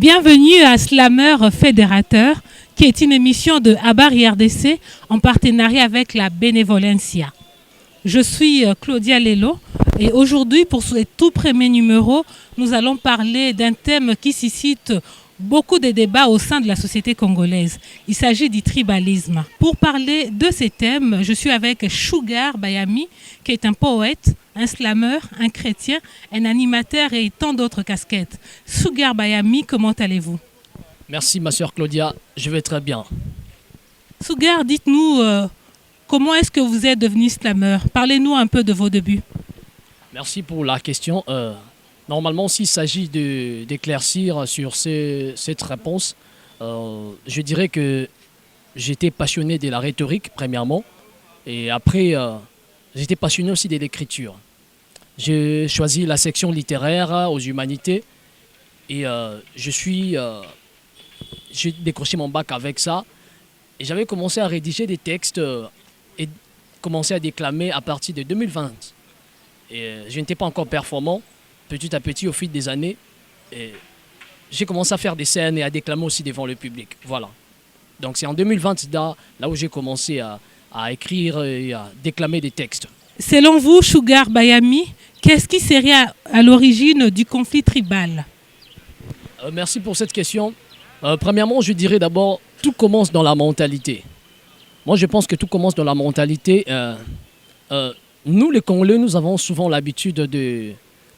Bienvenue à Slammer Fédérateur, qui est une émission de Habari RDC en partenariat avec la Bénévolencia. Je suis Claudia Lelo et aujourd'hui, pour ce tout premier numéro, nous allons parler d'un thème qui suscite beaucoup de débats au sein de la société congolaise. Il s'agit du tribalisme. Pour parler de ces thèmes, je suis avec Sugar Bayami, qui est un poète, un slammer, un chrétien, un animateur et tant d'autres casquettes. Sugar Bayami, comment allez-vous? Merci ma sœur Claudia, je vais très bien. Sugar, dites-nous comment est-ce que vous êtes devenu slammer? Parlez-nous un peu de vos débuts. Merci pour la question. Normalement, s'il s'agit d'éclaircir sur cette réponse, je dirais que j'étais passionné de la rhétorique, premièrement, et après, j'étais passionné aussi de l'écriture. J'ai choisi la section littéraire aux humanités et j'ai décroché mon bac avec ça. Et j'avais commencé à rédiger des textes et commencé à déclamer à partir de 2020. Et je n'étais pas encore performant. Petit à petit, au fil des années, j'ai commencé à faire des scènes et à déclamer aussi devant le public. Voilà. Donc c'est en 2020 là où j'ai commencé à écrire et à déclamer des textes. Selon vous, Sugar Bayami, qu'est-ce qui serait à l'origine du conflit tribal? Merci pour cette question. Premièrement, je dirais d'abord, tout commence dans la mentalité. Moi, je pense que tout commence dans la mentalité. Nous, les Congolais, nous avons souvent l'habitude de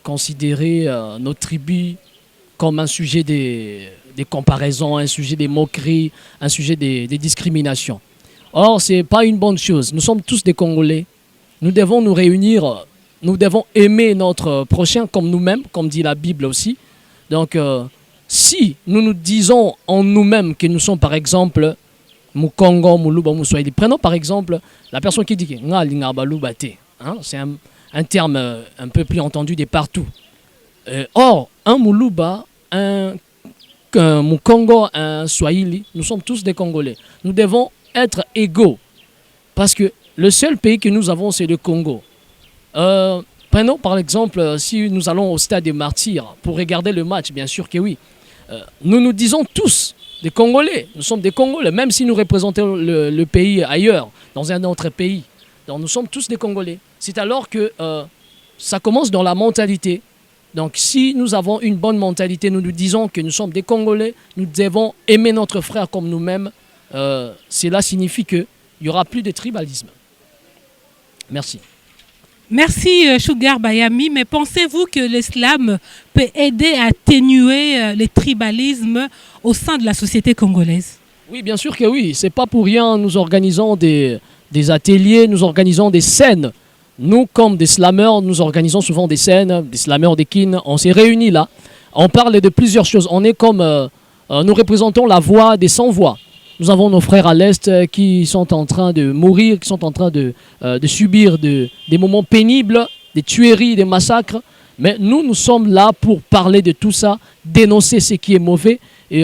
considérer notre tribu comme un sujet des comparaisons, un sujet des moqueries, un sujet des discriminations. Or, ce n'est pas une bonne chose. Nous sommes tous des Congolais. Nous devons nous réunir, nous devons aimer notre prochain comme nous-mêmes, comme dit la Bible aussi. Donc, si nous nous disons en nous-mêmes que nous sommes par exemple Mukongo, Muluba, Muswahili, prenons par exemple la personne qui dit que c'est un terme un peu plus entendu de partout. Or, un Muluba, un Mukongo, un Swahili, nous sommes tous des Congolais. Nous devons être égaux parce que le seul pays que nous avons, c'est le Congo. Prenons par exemple, si nous allons au stade des Martyrs pour regarder le match, bien sûr que oui. Nous nous disons tous des Congolais. Nous sommes des Congolais, même si nous représentons le pays ailleurs, dans un autre pays. Donc nous sommes tous des Congolais. C'est alors que ça commence dans la mentalité. Donc si nous avons une bonne mentalité, nous nous disons que nous sommes des Congolais, nous devons aimer notre frère comme nous-mêmes. Cela signifie qu'il n'y aura plus de tribalisme. Merci. Merci Sugar Bayami, mais pensez-vous que l'islam peut aider à atténuer les tribalismes au sein de la société congolaise? Oui, bien sûr que oui. C'est pas pour rien, nous organisons des ateliers, nous organisons des scènes. Nous, comme des slammers, nous organisons souvent des scènes, des slammers des kin. On s'est réunis là. On parle de plusieurs choses. On est comme, nous représentons la voix des sans-voix. Nous avons nos frères à l'Est qui sont en train de mourir, qui sont en train de subir des moments pénibles, des tueries, des massacres. Mais nous sommes là pour parler de tout ça, dénoncer ce qui est mauvais et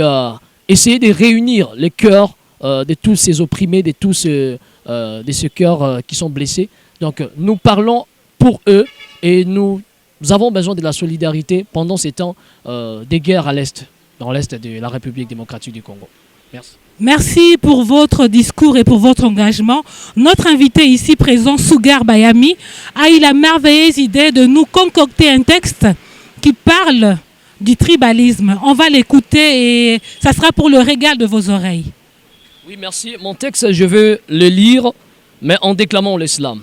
essayer de réunir les cœurs de tous ces opprimés, de tous ces cœurs qui sont blessés. Donc nous parlons pour eux et nous avons besoin de la solidarité pendant ces temps des guerres à l'Est, dans l'Est de la République démocratique du Congo. Merci. Merci pour votre discours et pour votre engagement. Notre invité ici présent, Sugar Bayami, a eu la merveilleuse idée de nous concocter un texte qui parle du tribalisme. On va l'écouter et ça sera pour le régal de vos oreilles. Oui, merci. Mon texte, je veux le lire, mais en déclamant l'islam.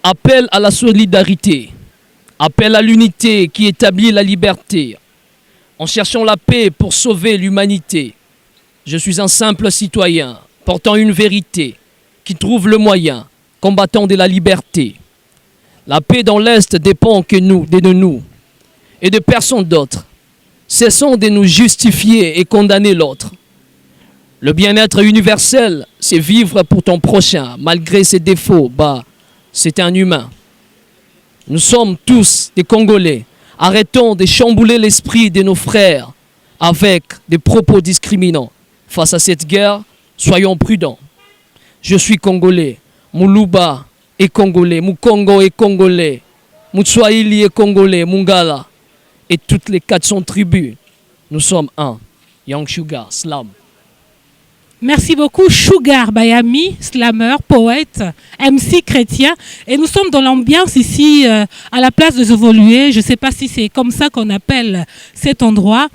Appel à la solidarité, appel à l'unité qui établit la liberté, en cherchant la paix pour sauver l'humanité. Je suis un simple citoyen, portant une vérité, qui trouve le moyen, combattant de la liberté. La paix dans l'Est dépend que de nous et de personne d'autre. Cessons de nous justifier et condamner l'autre. Le bien-être universel, c'est vivre pour ton prochain, malgré ses défauts. C'est un humain. Nous sommes tous des Congolais. Arrêtons de chambouler l'esprit de nos frères avec des propos discriminants. Face à cette guerre, soyons prudents. Je suis Congolais. Muluba est Congolais. Mukongo est Congolais. Mutswahili est Congolais. Mungala et toutes les 400 tribus nous sommes un. Young Sugar, Slam. Merci beaucoup, Sugar Bayami, slammer, poète, MC chrétien. Et nous sommes dans l'ambiance ici, à la place de Evoluer. Je ne sais pas si c'est comme ça qu'on appelle cet endroit.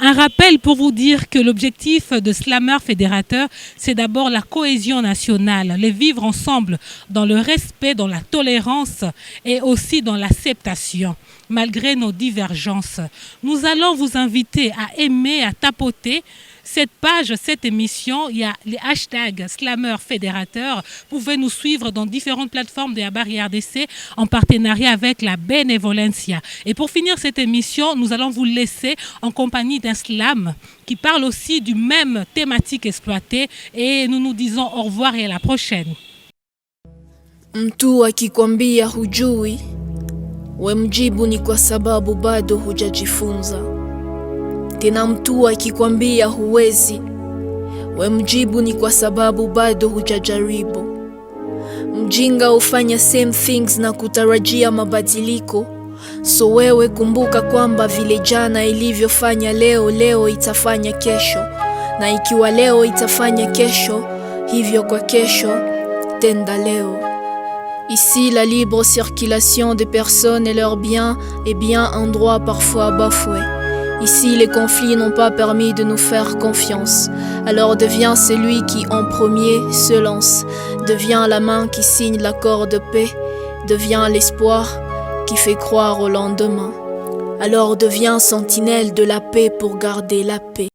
Un rappel pour vous dire que l'objectif de Slammer Fédérateur, c'est d'abord la cohésion nationale, les vivre ensemble dans le respect, dans la tolérance et aussi dans l'acceptation, malgré nos divergences. Nous allons vous inviter à aimer, à tapoter cette page, cette émission. Il y a les hashtags Slammer Fédérateur. Vous pouvez nous suivre dans différentes plateformes de Habari RDC en partenariat avec la Benevolencia. Et pour finir cette émission, nous allons vous laisser en compagnie d'un slam qui parle aussi du même thématique exploitée. Et nous nous disons au revoir et à la prochaine. Mtu akikwambia hujui, we mjibu ni kwa sababu bado hujajifunza. Tena mtu akikwambia huwezi, we mjibu ni kwa sababu bado hujajaribu. Mjinga hufanya same things na kutarajia mabadiliko. So wewe kumbuka kwamba vile jana ilivyofanya leo, leo itafanya kesho. Na ikiwa leo itafanya kesho, hivyo kwa kesho, tenda leo. Ici, la libre circulation des personnes et leurs biens est bien un droit parfois bafoué. Ici, les conflits n'ont pas permis de nous faire confiance. Alors deviens celui qui en premier se lance. Deviens la main qui signe l'accord de paix. Deviens l'espoir qui fait croire au lendemain. Alors deviens sentinelle de la paix pour garder la paix.